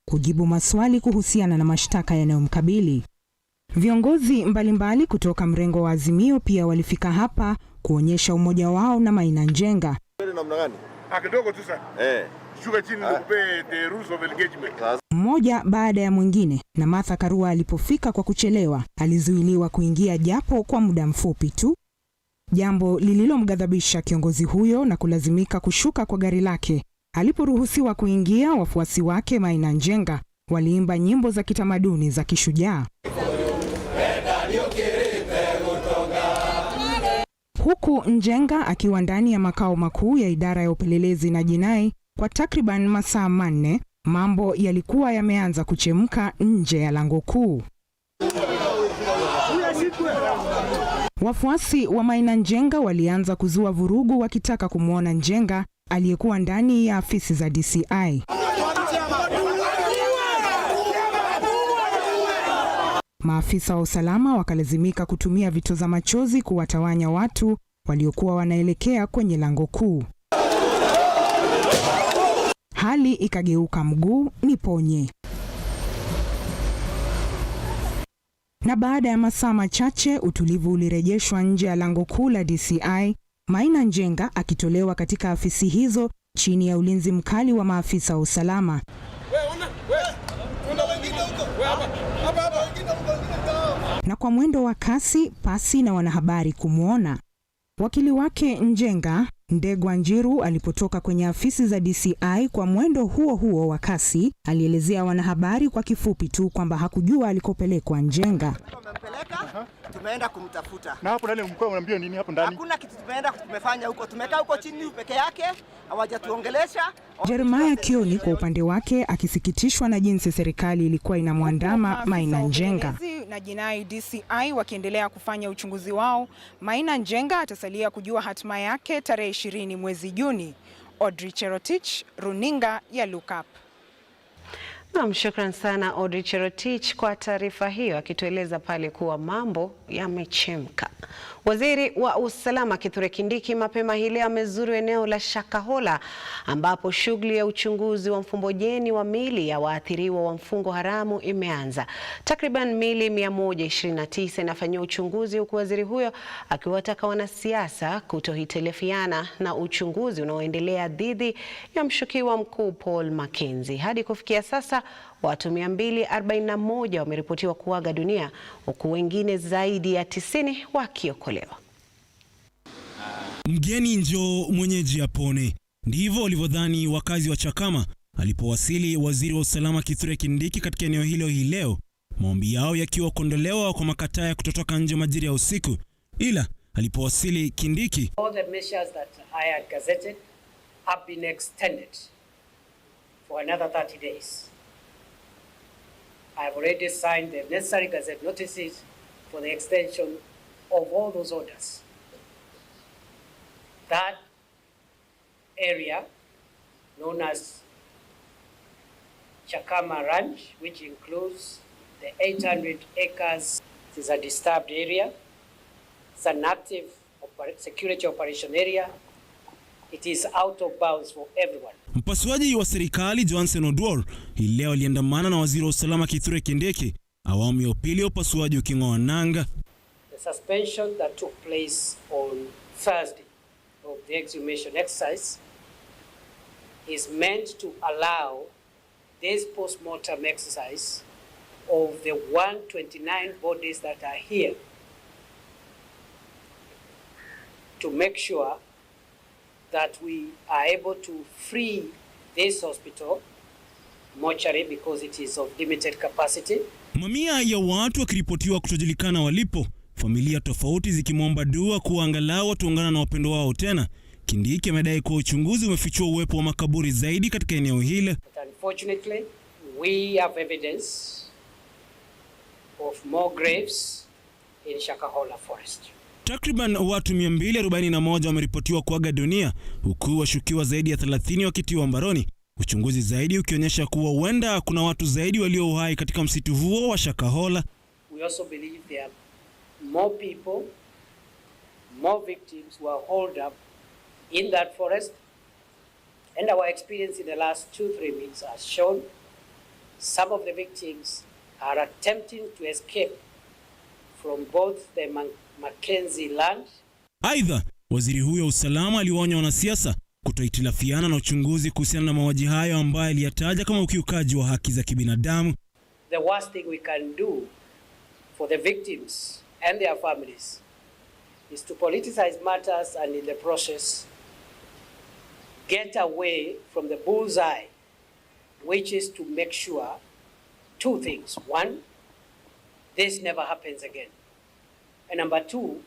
kujibu maswali kuhusiana na mashtaka yanayomkabili. Viongozi mbalimbali kutoka mrengo wa Azimio pia walifika hapa kuonyesha umoja wao na Maina Njenga. Namna gani? Kidogo tu sana. Shuka chini nikupe the rules of engagement. Mmoja baada ya mwingine, na Martha Karua alipofika kwa kuchelewa, alizuiliwa kuingia japo kwa muda mfupi tu. Jambo lililomghadhabisha kiongozi huyo na kulazimika kushuka kwa gari lake. Aliporuhusiwa kuingia, wafuasi wake Maina Njenga waliimba nyimbo za kitamaduni za kishujaa. Huku Njenga akiwa ndani ya makao makuu ya idara ya upelelezi na jinai kwa takriban masaa 4, mambo yalikuwa yameanza kuchemka nje ya lango kuu. Wafuasi wa Maina Njenga walianza kuzua vurugu wakitaka kumwona Njenga aliyekuwa ndani ya afisi za DCI. Maafisa wa usalama wakalazimika kutumia vitoza machozi kuwatawanya watu waliokuwa wanaelekea kwenye lango kuu. Hali ikageuka mguu niponye. Na baada ya masaa machache utulivu ulirejeshwa nje ya lango kuu la DCI, Maina Njenga akitolewa katika afisi hizo chini ya ulinzi mkali wa maafisa wa usalama. Na kwa mwendo wa kasi, pasi na wanahabari kumwona. Wakili wake Njenga, Ndegwa Njiru, alipotoka kwenye afisi za DCI kwa mwendo huo huo wa kasi, alielezea wanahabari kwa kifupi tu kwamba hakujua alikopelekwa Njenga. Tumeenda kumtafuta. Na hapo ndani mkoa unaambia nini hapo ndani? Hakuna kitu tumefanya huko. Tumekaa huko chini peke yake, hawajatuongelesha. Jeremiah Kioni kwa upande wake akisikitishwa na jinsi serikali ilikuwa inamwandama Maina Njenga. Na jinai DCI wakiendelea kufanya uchunguzi wao, Maina Njenga atasalia kujua hatima yake tarehe 20 mwezi Juni. Audrey Cherotich, runinga ya Lookup. Shukran sana Audrey Cherotich kwa taarifa hiyo, akitueleza pale kuwa mambo yamechemka. Waziri wa usalama Kithure Kindiki mapema hii leo amezuru eneo la Shakahola ambapo shughuli ya uchunguzi wa mfumbojeni wa mili ya waathiriwa wa mfungo haramu imeanza. Takriban mili 129 inafanywa uchunguzi, huku waziri huyo akiwataka wanasiasa kutohitilafiana na uchunguzi unaoendelea dhidi ya mshukiwa mkuu Paul Mackenzie. Hadi kufikia sasa watu 241 wameripotiwa kuaga dunia, huku wengine zaidi ya 90 wakiokolewa. Mgeni njoo mwenyeji apone. Ndivyo walivyodhani wakazi wa Chakama alipowasili waziri wa usalama Kithure Kindiki katika eneo hilo hii leo, maombi yao yakiwa kuondolewa kwa makataa ya kutotoka nje majira ya usiku. Ila alipowasili Kindiki, all the measures that I had gazetted have been extended for another 30 days. I have already signed the necessary gazette notices for the extension of all those orders. That area known as Chakama Ranch, which includes the 800 acres, is a disturbed area. It's an active security operation area. It is out of bounds for everyone. Mpasuaji wa serikali Johnson Odwor hii leo aliandamana na waziri wa usalama Kithure Kindiki awamu ya pili ya upasuaji uking'oa nanga. The suspension that took place on Thursday of the exhumation exercise is meant to allow this post-mortem exercise of the 129 bodies that are here to make sure that we are able to free this hospital mortuary because it is of limited capacity. Mamia ya watu wakiripotiwa kutojulikana walipo, familia tofauti zikimwomba dua kuwa angalau wataungana na wapendo wao tena. Kindiki amedai kuwa uchunguzi umefichua uwepo wa makaburi zaidi katika eneo hile. Unfortunately, we have evidence of more graves in Shakahola Forest. Takriban watu 241 wameripotiwa kuaga dunia, huku washukiwa zaidi ya 30 wakitiwa mbaroni. Uchunguzi zaidi ukionyesha kuwa huenda kuna watu zaidi walio uhai katika msitu huo wa Shakahola. We also believe there are more people, more victims who are holed up in that forest. And our experience in the last 2-3 weeks has shown some of the victims are attempting to escape from both the Mackenzie land. Aidha, waziri huyo usalama aliwaonya wanasiasa kutohitilafiana na uchunguzi kuhusiana na mauaji hayo ambayo aliyataja kama ukiukaji wa haki za kibinadamu. The worst thing we can do for the victims and their families is to politicize matters and in the process get away from the bullseye, which is to make sure two things. One, this never happens again. And number two,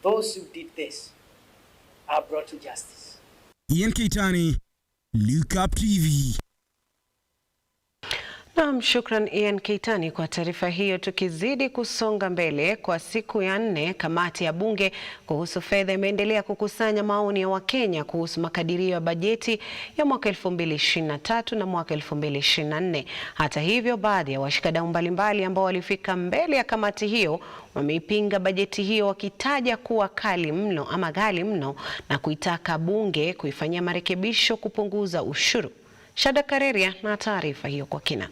those who did this are brought to justice. Ian Keitani, Lookuptv. Naam, shukran Ian Keitani kwa taarifa hiyo. Tukizidi kusonga mbele, kwa siku ya 4 kamati ya bunge kuhusu fedha imeendelea kukusanya maoni ya Wakenya kuhusu makadirio ya bajeti ya mwaka 2023 na mwaka 2024. Hata hivyo, baadhi ya washikadau mbalimbali ambao walifika mbele ya kamati hiyo wameipinga bajeti hiyo, wakitaja kuwa ghali mno na kuitaka bunge kuifanyia marekebisho kupunguza ushuru. Shada Kareria na taarifa hiyo kwa kina.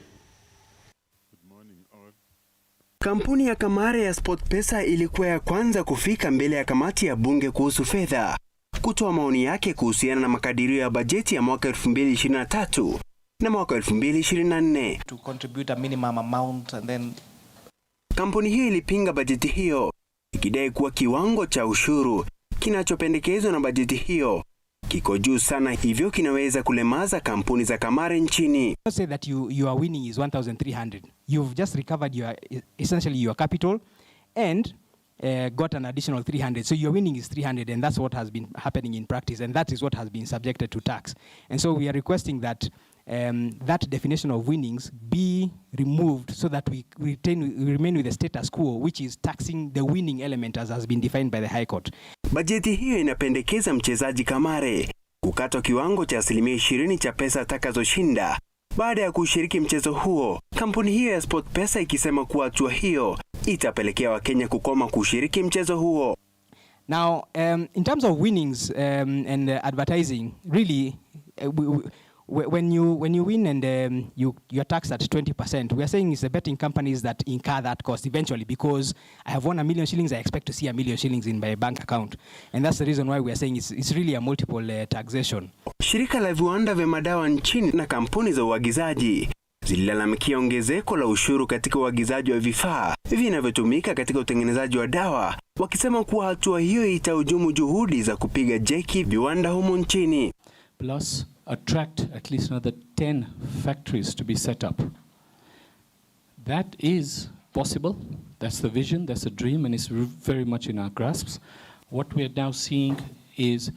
Kampuni ya kamare ya SportPesa ilikuwa ya kwanza kufika mbele ya kamati ya bunge kuhusu fedha kutoa maoni yake kuhusiana na makadirio ya bajeti ya mwaka 2023 na mwaka 2024. To contribute a minimum amount and then kampuni hiyo ilipinga bajeti hiyo ikidai kuwa kiwango cha ushuru kinachopendekezwa na bajeti hiyo kiko juu sana, hivyo kinaweza kulemaza kampuni za kamare nchini. Say that your winning is 1,300. You've just recovered essentially your capital and got an additional 300. So your winning is 300, and that's what has been happening in practice, and that is what has been subjected to tax. And so we are requesting that that definition of winnings be removed so that we remain with the status quo, which is taxing the winning element as has been defined by the High Court. Bajeti hiyo inapendekeza mchezaji kamare kukatwa kiwango cha 20% cha pesa atakazoshinda baada ya kushiriki mchezo huo. Kampuni hiyo ya SportPesa ikisema kuwa hatua hiyo itapelekea Wakenya kukoma kushiriki mchezo huo. Now, in terms of winnings and advertising, really, when you win and you're taxed at 20%, we are saying it's the betting companies that incur that cost eventually, because I have won 1 million shillings, I expect to see 1 million shillings in my bank account. And that's the reason why we are saying it's really a multiple taxation. Shirika la viwanda vya madawa nchini na kampuni za uagizaji zililalamikia ongezeko la ushuru katika uagizaji wa vifaa vinavyotumika katika utengenezaji wa dawa, wakisema kuwa hatua hiyo itahujumu juhudi za kupiga jeki viwanda humu nchini. Plus attract at least another 10 factories to be set up. That is possible. That's the vision, that's the dream, and it's very much in our grasps. What we are now seeing is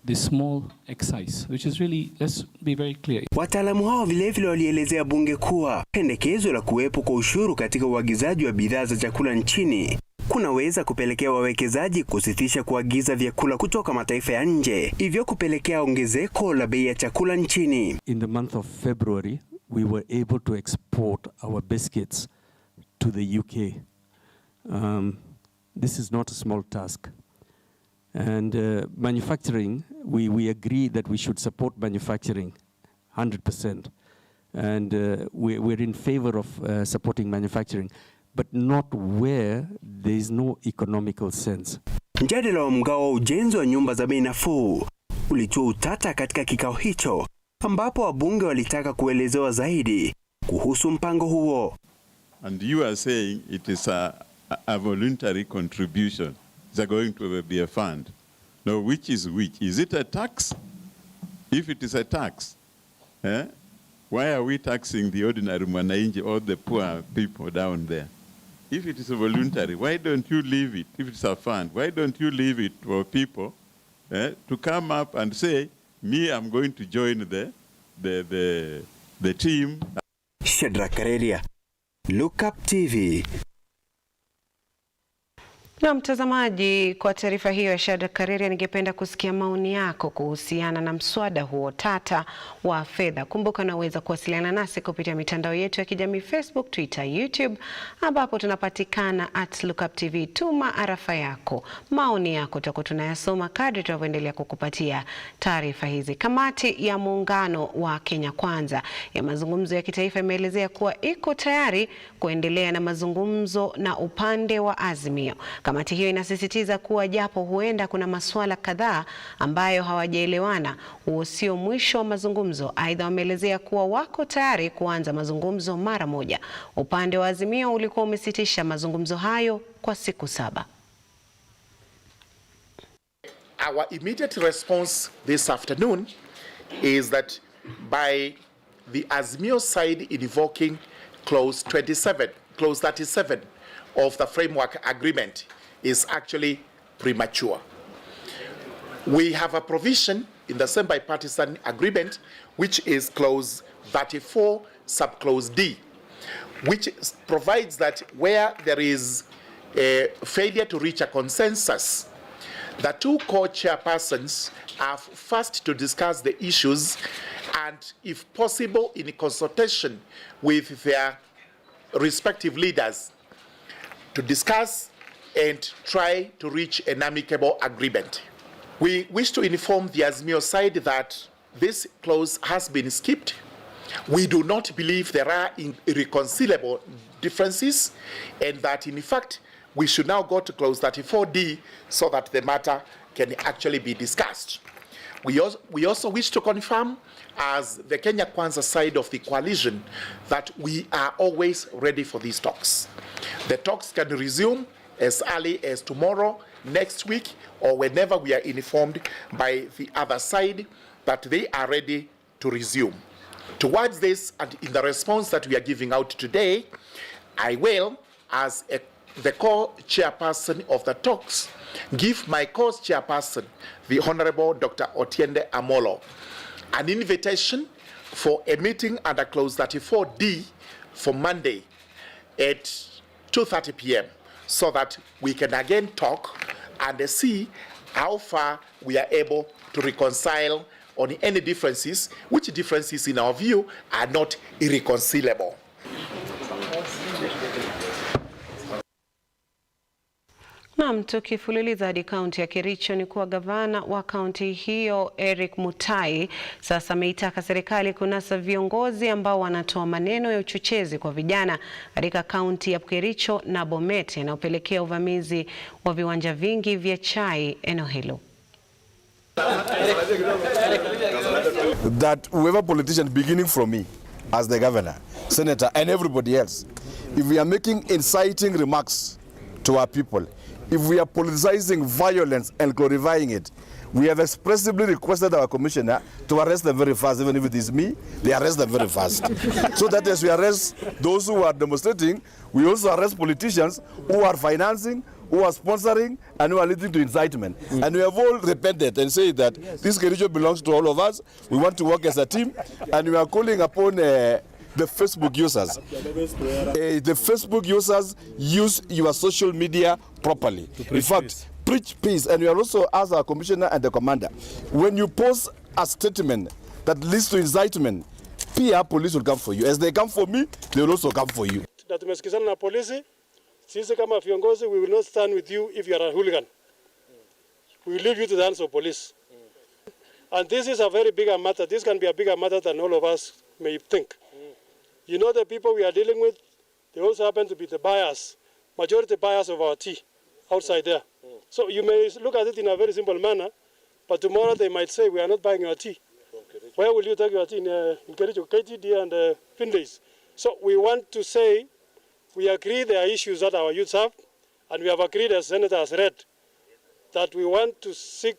the small excise, which is really, let's be very clear. Wataalamu hao vilevile walielezea bunge kuwa pendekezo la kuwepo kwa ushuru katika uagizaji wa bidhaa za chakula nchini kunaweza kupelekea wawekezaji kusitisha kuagiza vyakula kutoka mataifa ya nje, hivyo kupelekea ongezeko la bei ya chakula nchini. In the month of February, we were able to export our biscuits to the UK. This is not a small task. And manufacturing, we agree that we should support manufacturing 100%. And we're in favor of supporting manufacturing, but not where there is no economical sense. Mjadala wa mgao wa ujenzi wa nyumba za bei nafuu ulitoa utata katika kikao hicho, ambapo wabunge walitaka kuelezewa zaidi kuhusu mpango huo. And you are saying it is a voluntary contribution. Is going to be a fund. Now, which is which? Is it a tax? If it is a tax, why are we taxing the ordinary mwananchi or the poor people down there? If it is a voluntary, why don't you leave it? If it's a fund, why don't you leave it for people to come up and say, me, I'm going to join the team. Shada Kareria, Lookuptv. Na mtazamaji, kwa taarifa hiyo ya Shada Kareria, ningependa kusikia maoni yako kuhusiana na mswada huo tata wa fedha. Kumbuka unaweza kuwasiliana nasi kupitia mitandao yetu ya kijamii Facebook, Twitter, YouTube, ambapo tunapatikana @Lookuptv. Tuma arafa yako, maoni yako, tutakuwa tunayasoma kadri tunavyoendelea kukupatia taarifa hizi. Kamati ya Muungano wa Kenya Kwanza ya mazungumzo ya kitaifa imeelezea kuwa iko tayari kuendelea na mazungumzo na upande wa Azimio. Kamati hiyo inasisitiza kuwa japo huenda kuna masuala kadhaa ambayo hawajaelewana, huo sio mwisho wa mazungumzo. Aidha, wameelezea kuwa wako tayari kuanza mazungumzo mara moja. Upande wa Azimio ulikuwa umesitisha mazungumzo hayo kwa siku 7. Our immediate response this afternoon is that by the Azimio side invoking clause 37 of the framework agreement is actually premature. We have a provision in the same bipartisan agreement, which is clause 34 subclause D, which provides that where there is a failure to reach a consensus, the two co-chairpersons are first to discuss the issues and, if possible, in consultation with their respective leaders, to discuss and try to reach an amicable agreement. We wish to inform the Azimio side that this clause has been skipped. We do not believe there are irreconcilable differences, and that in fact we should now go to clause 34D so that the matter can actually be discussed. We also wish to confirm, as the Kenya Kwanza side of the coalition, that we are always ready for these talks. The talks can resume as early as tomorrow, next week, or whenever we are informed by the other side that they are ready to resume. Towards this, and in the response that we are giving out today, I will, as the co-chairperson of the talks, give my co-chairperson, the Honorable Dr. Otiende Amolo, an invitation for a meeting under clause 34D for Monday at 2:30 p.m. so that we can again talk and see how far we are able to reconcile on any differences, which differences in our view are not irreconcilable. Naam, tukifululiza hadi kaunti ya Kericho ni kuwa gavana wa kaunti hiyo Eric Mutai sasa ameitaka serikali kunasa viongozi ambao wanatoa maneno ya uchochezi kwa vijana katika kaunti ya Kericho na Bomet yanayopelekea uvamizi wa viwanja vingi vya chai eneo hilo. That whoever politician, beginning from me as the governor, senator and everybody else, if we are making inciting remarks to our people, if we are politicizing violence and glorifying it, we have expressively requested our commissioner to arrest them very fast. Even if it is me, they arrest them very fast. So that as we arrest those who are demonstrating, we also arrest politicians who are financing, who are sponsoring, and who are leading to incitement. And we have all repented and said that this Kericho belongs to all of us. We want to work as a team, and we are calling upon the Facebook users. The Facebook users, use your social media properly. In fact, preach peace. And we are also, as our commissioner and the commander, when you post a statement that leads to incitement, PR police will come for you. As they come for me, they will also come for you. Tumesikizana na polisi. Sisi kama viongozi, we will not stand with you if you are a hooligan. We will leave you to the hands of police. And this is a very bigger matter. This can be a bigger matter than all of us may think. You know, the people we are dealing with, they also happen to be the buyers, majority buyers of our tea outside there. So you may look at it in a very simple manner, but tomorrow they might say, we are not buying your tea. Where will you take your tea? In Kericho, KTD and Findays. So we want to say, we agree there are issues that our youths have, and we have agreed, as Senator has read, that we want to seek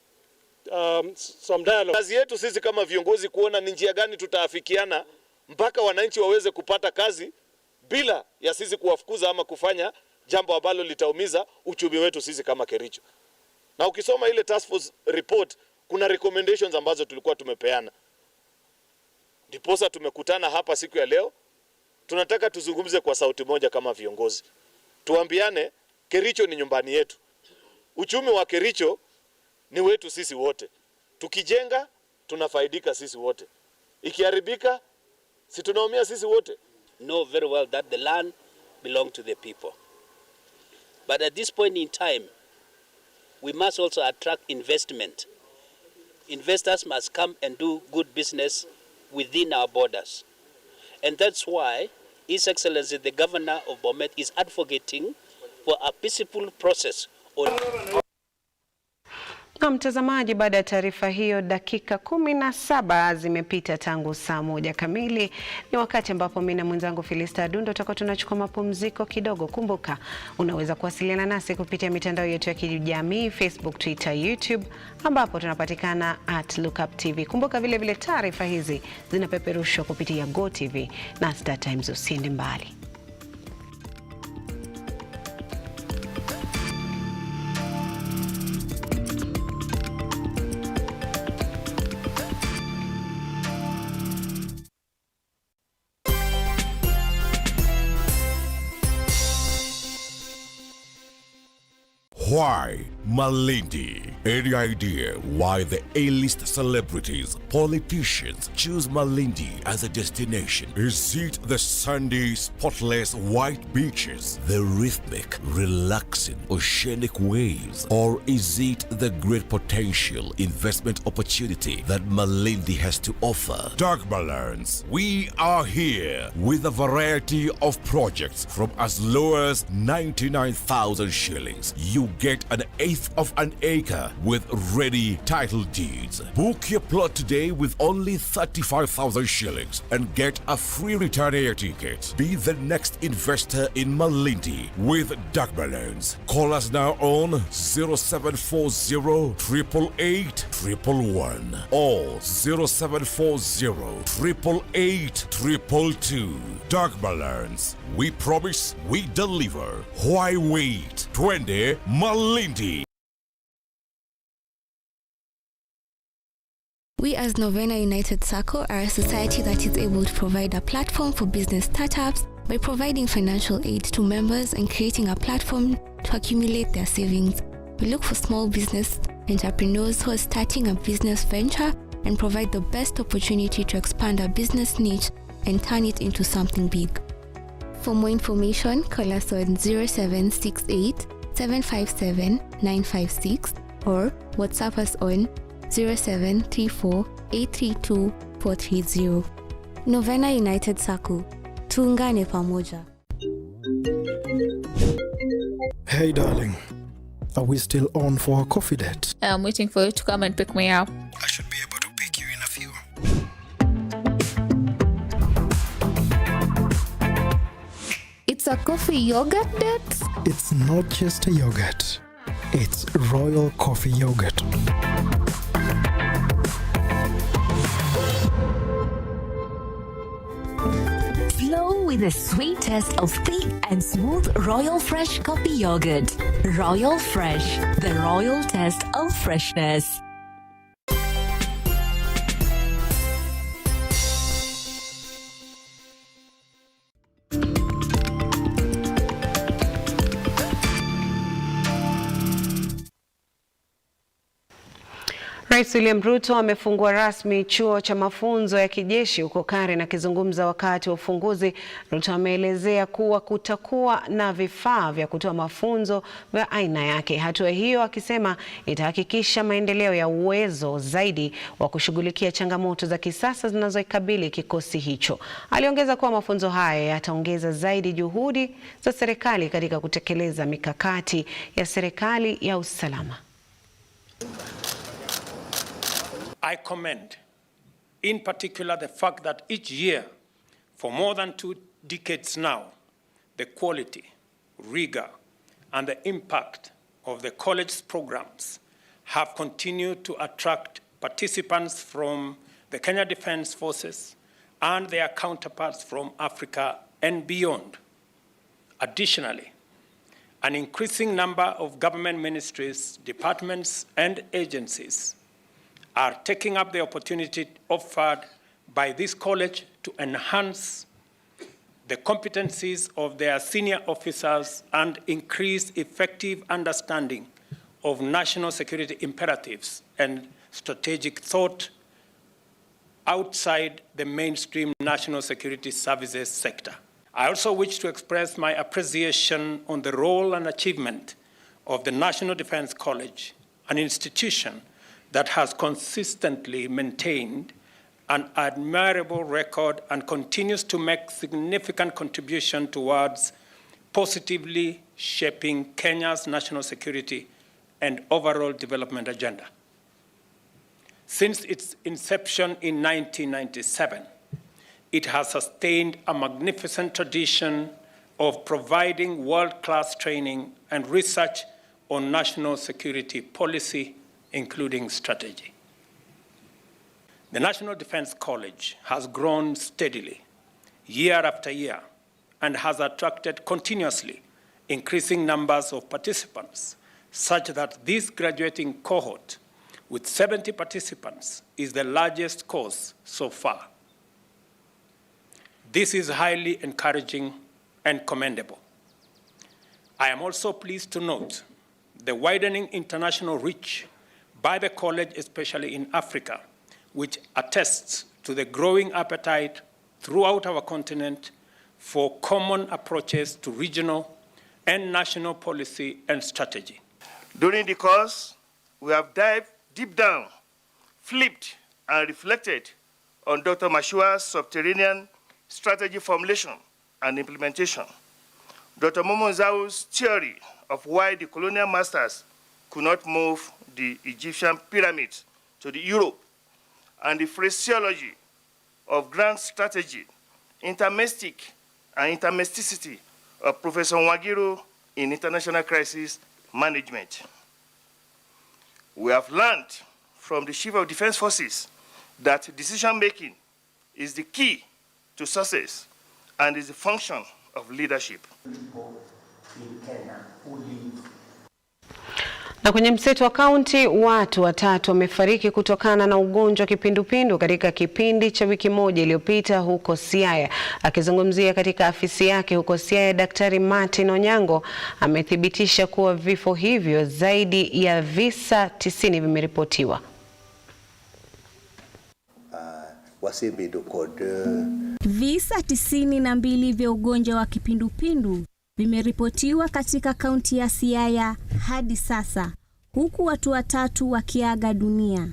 some dialogue. Kazi yetu sisi kama viongozi kuona ni njia gani tutaafikiana mpaka wananchi waweze kupata kazi bila ya sisi kuwafukuza ama kufanya jambo ambalo litaumiza uchumi wetu sisi kama Kericho. Na ukisoma ile task force report, kuna recommendations ambazo tulikuwa tumepeana. Ndiposa tumekutana hapa siku ya leo. Tunataka tuzungumze kwa sauti moja kama viongozi. Tuambiane Kericho ni nyumbani yetu. uchumi wa Kericho ni wetu sisi wote. Tukijenga tunafaidika sisi wote. Ikiharibika si tunaumia sisi wote. Know very well that the land belongs to the people. But at this point in time, we must also attract investment. Investors must come and do good business within our borders. And that's why His Excellency the Governor of Bomet is advocating for a peaceful process on Na mtazamaji, baada ya taarifa hiyo, dakika 17 zimepita tangu saa 1 kamili. Ni wakati ambapo mimi na mwenzangu Filista Dundo tutakuwa tunachukua mapumziko kidogo. Kumbuka, unaweza kuwasiliana nasi kupitia mitandao yetu ya kijamii, Facebook, Twitter, YouTube, ambapo tunapatikana @Lookuptv. Kumbuka vile vile taarifa hizi zinapeperushwa kupitia GoTV na Star Times. Usiende mbali. Why Malindi? Any idea why the A-list celebrities, politicians choose Malindi as a destination? Is it the sandy, spotless white beaches, the rhythmic, relaxing oceanic waves, or is it the great potential investment opportunity that Malindi has to offer? Dagmar learns we are here with a variety of projects from as low as 99,000 shillings. You get an eighth of an acre with ready title deeds. Book your plot today with only 35,000 shillings and get a free return air ticket. Be the next investor in Malindi with Dagmar Loans. Call us now on 0740 888 111 or 0740 888 222. Dagmar Loans. We promise, we deliver. Why wait? 20 Malindi. We as Novena United Circle are a society that is able to provide a platform for business startups by providing financial aid to members and creating a platform to accumulate their savings. We look for small business entrepreneurs who are starting a business venture and provide the best opportunity to expand a business niche and turn it into something big. For more information, call us on 0768 757 956 or WhatsApp us on 0734 832 430. Novena United Circle. Tuungane pamoja. Hey darling, are we still on for a coffee date? I'm waiting for you to come and pick me up. I should be able to pick you in a few. It's a coffee yogurt date? It's not just a yogurt. It's royal coffee yogurt. Flow with the sweet taste of thick and smooth Royal Fresh coffee yogurt. Royal Fresh, the royal taste of freshness. Rais William Ruto amefungua rasmi chuo cha mafunzo ya kijeshi huko Karen. Akizungumza wakati wa ufunguzi, Ruto ameelezea kuwa kutakuwa na vifaa vya kutoa mafunzo vya aina yake. Hatua hiyo akisema itahakikisha maendeleo ya uwezo zaidi wa kushughulikia changamoto za kisasa zinazoikabili kikosi hicho. Aliongeza kuwa mafunzo haya yataongeza zaidi juhudi za serikali katika kutekeleza mikakati ya serikali ya usalama. I commend, in particular, the fact that each year, for more than 2 decades now, the quality, rigor, and the impact of the college's programs have continued to attract participants from the Kenya Defence Forces and their counterparts from Africa and beyond. Additionally, an increasing number of government ministries, departments, and agencies are taking up the opportunity offered by this college to enhance the competencies of their senior officers and increase effective understanding of national security imperatives and strategic thought outside the mainstream national security services sector. I also wish to express my appreciation on the role and achievement of the National Defense College, an institution that has consistently maintained an admirable record and continues to make significant contribution towards positively shaping Kenya's national security and overall development agenda. Since its inception in 1997, it has sustained a magnificent tradition of providing world-class training and research on national security policy, including strategy. The National Defense College has grown steadily, year after year, and has attracted continuously increasing numbers of participants, such that this graduating cohort, with 70 participants, is the largest course so far. This is highly encouraging and commendable. I am also pleased to note the widening international reach by the college, especially in Africa, which attests to the growing appetite throughout our continent for common approaches to regional and national policy and strategy. During the course, we have dived deep down, flipped and reflected on Dr. Mashua's subterranean strategy formulation and implementation, Dr. Momonzau's theory of why the colonial masters could not move the Egyptian pyramids to the Europe, and the phraseology of grand strategy, intermestic and intermesticity of Professor Nwagiru in international crisis management. We have learned from the Chief of Defense Forces that decision-making is the key to success and is the function of leadership. Na kwenye mseto wa kaunti, watu watatu wamefariki kutokana na ugonjwa kipindupindu katika kipindi cha wiki moja iliyopita huko Siaya. Akizungumzia katika afisi yake huko Siaya, Daktari Martin Onyango amethibitisha kuwa vifo hivyo zaidi ya visa 90 vimeripotiwa. Visa 92 vya ugonjwa wa kipindupindu vimeripotiwa katika kaunti ya Siaya hadi sasa, huku watu watatu wakiaga dunia.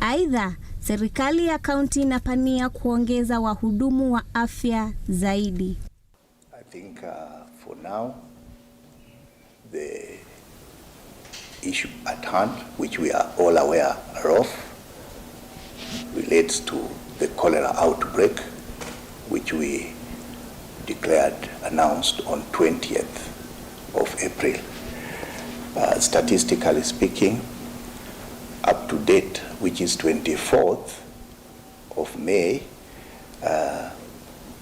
Aidha, serikali ya kaunti inapania kuongeza wahudumu wa afya zaidi. I think for now the issue at hand, which we are all aware of, relates to the cholera outbreak, which we announced on 20th of April. Statistically speaking, up to date, which is 24th of May,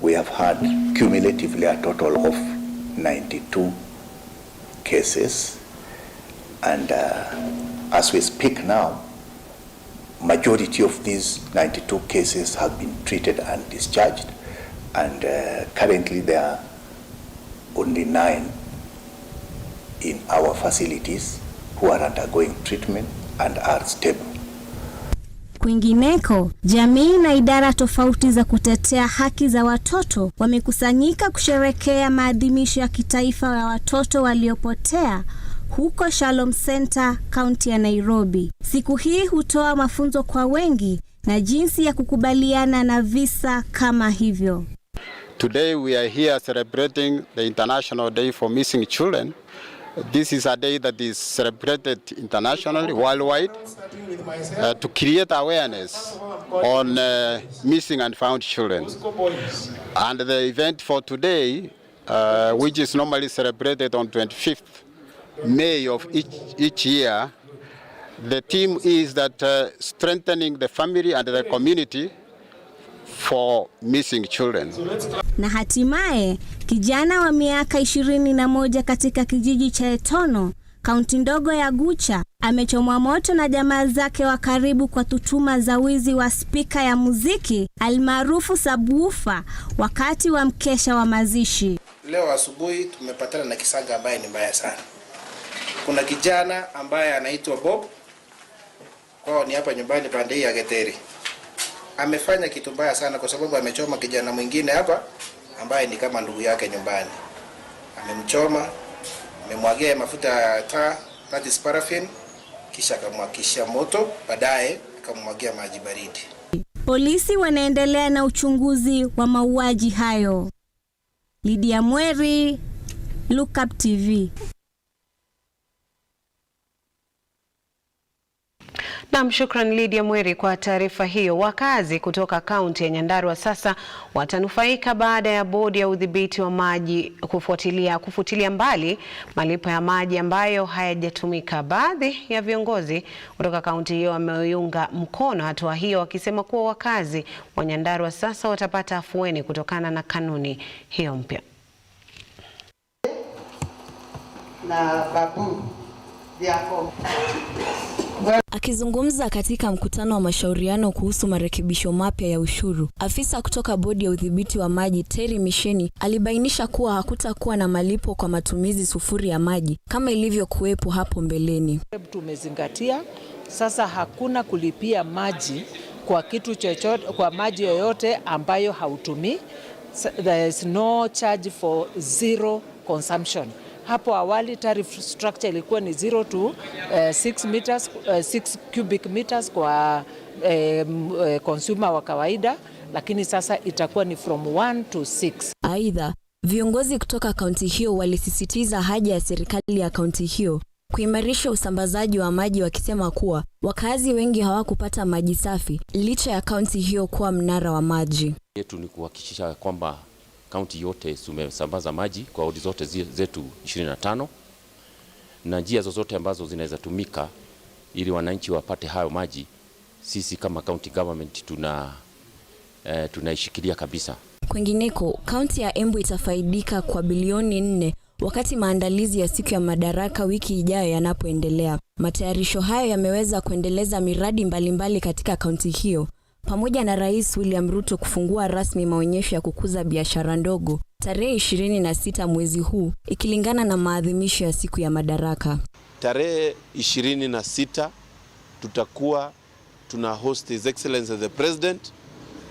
we have had cumulatively a total of 92 cases, and as we speak now, majority of these 92 cases have been treated and discharged, and currently there are only 9 in our facilities who are undergoing treatment and are stable. Kwingineko, jamii na idara tofauti za kutetea haki za watoto wamekusanyika kusherehekea maadhimisho ya kitaifa ya watoto waliopotea huko Shalom Center, kaunti ya Nairobi. Siku hii hutoa mafunzo kwa wengi na jinsi ya kukubaliana na visa kama hivyo. Today we are here celebrating the International Day for Missing Children. This is a day that is celebrated internationally, worldwide, to create awareness on missing and found children. And the event for today, which is normally celebrated on 25th May of each year, the theme is that strengthening the family and the community for missing children. Na hatimaye, kijana wa miaka 21 katika kijiji cha Etono, kaunti ndogo ya Gucha, amechomwa moto na jamaa zake wa karibu kwa tutuma za wizi wa spika ya muziki almaarufu subwoofer wakati wa mkesha wa mazishi. Leo asubuhi tumepatana na kisaga ambaye ni mbaya sana. kuna kijana ambaye anaitwa Bob, kwao ni hapa nyumbani pande hii ya Getheri. Amefanya kitu mbaya sana kwa sababu amechoma kijana mwingine hapa ambaye ni kama ndugu yake nyumbani. Amemchoma, amemwagia mafuta ya taa, that is paraffin, kisha akamwakisha moto, baadaye akamwagia maji baridi. Polisi wanaendelea na uchunguzi wa mauaji hayo. Lydia Mweri, Lookuptv. Naam, shukran Lydia Mweri kwa taarifa hiyo. Wakazi kutoka kaunti ya Nyandarua sasa watanufaika baada ya bodi ya udhibiti wa maji kufutilia mbali malipo ya maji ambayo hayajatumika. Baadhi ya viongozi kutoka kaunti hiyo wameunga mkono hatua hiyo, wakisema kuwa wakazi wa Nyandarua sasa watapata afueni kutokana na kanuni hiyo mpya. Na babu yako. Akizungumza katika mkutano wa mashauriano kuhusu marekebisho mapya ya ushuru, afisa kutoka bodi ya udhibiti wa maji Terry Misheni alibainisha kuwa hakutakuwa na malipo kwa matumizi sufuri ya maji kama ilivyokuwepo hapo mbeleni. Tumezingatia sasa hakuna kulipia maji kwa kitu chochote, kwa maji yoyote ambayo hautumii. There is no charge for zero consumption. Hapo awali tariff structure ilikuwa ni 0 to 6 cubic meters kwa consumer wa kawaida, lakini sasa itakuwa ni from 1 to 6. Aidha, viongozi kutoka kaunti hiyo walisisitiza haja ya serikali ya kaunti hiyo kuimarisha usambazaji wa maji, wakisema kuwa wakazi wengi hawakupata maji safi licha ya kaunti hiyo kuwa mnara wa maji. Yetu ni kuhakikisha kwamba kaunti yote tumesambaza maji kwa wadi zote zetu 25 na njia zozote ambazo zinaweza tumika ili wananchi wapate hayo maji. Sisi kama county government tunaishikilia kabisa. Kwingineko, kaunti ya Embu itafaidika kwa bilioni 4 wakati maandalizi ya siku ya madaraka wiki ijayo yanapoendelea. Matayarisho hayo yameweza kuendeleza miradi mbalimbali katika kaunti hiyo, pamoja na Rais William Ruto kufungua rasmi maonyesho ya kukuza biashara ndogo tarehe 26 mwezi huu, ikilingana na maadhimisho ya siku ya madaraka. Tarehe 26 tutakuwa tuna host His Excellency the President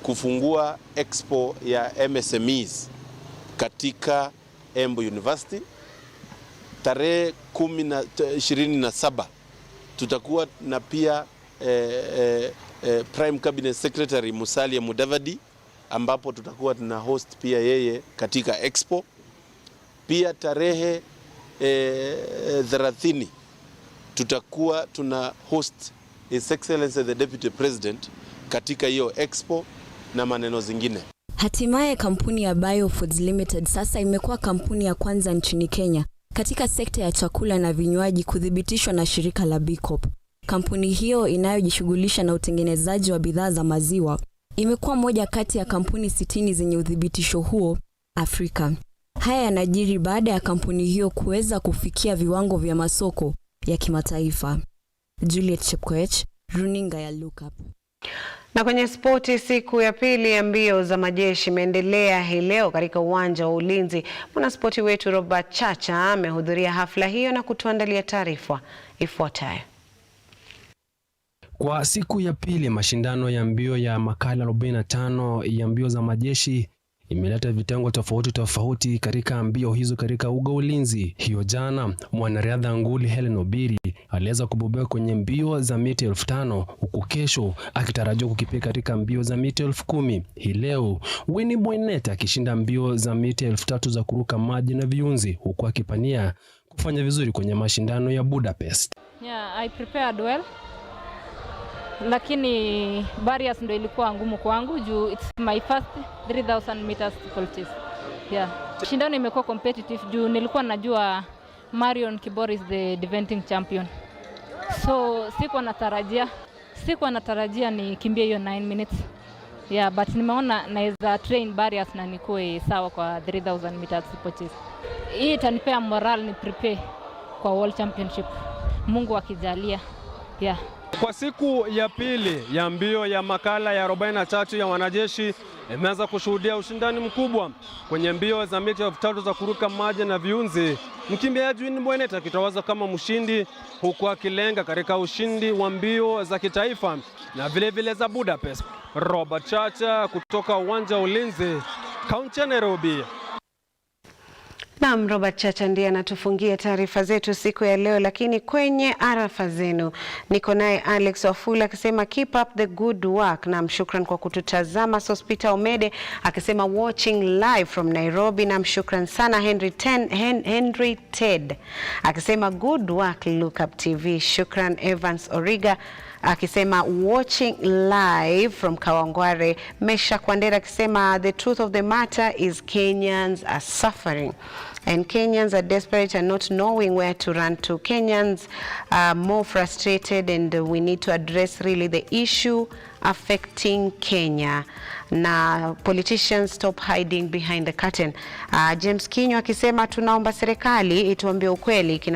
kufungua expo ya MSMEs katika Embu University. Tarehe 27 tutakuwa na pia Prime Cabinet Secretary Musalia Mudavadi, ambapo tutakuwa tuna host pia yeye katika expo. Pia tarehe 30 tutakuwa tuna host His Excellency the Deputy President katika hiyo expo na maneno zingine. Hatimaye kampuni ya Biofoods Limited sasa imekuwa kampuni ya kwanza nchini Kenya katika sekta ya chakula na vinywaji kuthibitishwa na shirika la B Corp. Kampuni hiyo inayojishughulisha na utengenezaji wa bidhaa za maziwa imekuwa moja kati ya kampuni 60 zenye udhibitisho huo Afrika. Haya yanajiri baada ya kampuni hiyo kuweza kufikia viwango vya masoko ya kimataifa. Juliet Chepkoech, runinga ya Lookup. Na kwenye spoti, siku ya pili ya mbio za majeshi imeendelea hii leo katika uwanja wa Ulinzi. Mwanaspoti wetu Robert Chacha amehudhuria hafla hiyo na kutuandalia taarifa ifuatayo. Kwa siku ya pili mashindano ya mbio ya makala 45 ya mbio za majeshi imeleta vitengo tofauti katika mbio hizo katika uga Ulinzi. Hiyo jana mwanariadha nguli Helen Obiri aliweza kubobea kwenye mbio za mita 5000, huku kesho akitarajiwa kukipia katika mbio za mita 10000. Hii leo Winnie Boynet akishinda mbio za mita 3000 za kuruka maji na viunzi, huku akipania kufanya vizuri kwenye mashindano ya Budapest. Yeah, I prepared well. Lakini barriers ndio ilikuwa ngumu kwangu juu it's my first 3000 meters difficulties. Yeah. Shindano imekuwa competitive juu nilikuwa najua Marion Kibori is the defending champion. So sikuwa natarajia nikimbie hiyo 9 minutes. Yeah, but nimeona naweza train barriers na nikuwe sawa kwa 3000 meters difficulties. Hii itanipea moral ni prepare kwa World Championship. Mungu akijalia. Yeah. Kwa siku ya pili ya mbio ya makala ya 43 ya wanajeshi imeanza kushuhudia ushindani mkubwa kwenye mbio za mita 3000 za kuruka maji na viunzi. Mkimbiaji Mbweneta akitawaza kama mshindi, huku akilenga katika ushindi wa mbio za kitaifa na vile za Budapest. Robert Chacha kutoka uwanja wa Ulinzi, kaunti ya Nairobi. Naam, Robert Chacha ndiye anatufungia taarifa zetu siku ya leo, lakini kwenye arafa zenu niko naye Alex Wafula akisema keep up the good work. Na mshukran kwa kututazama. Sospita Omede akisema watching live from Nairobi. Na mshukran sana Henry Ted akisema good work Lookuptv. Shukran Evans Origa akisema watching live from Kawangware. Mesha Kwandera akisema the truth of the matter is Kenyans are suffering and Kenyans are desperate and not knowing where to run to. Kenyans are more frustrated and we need to address really the issue affecting Kenya. Na politicians stop hiding behind the curtain. James Kinyo akisema tunaomba serikali ituambie ukweli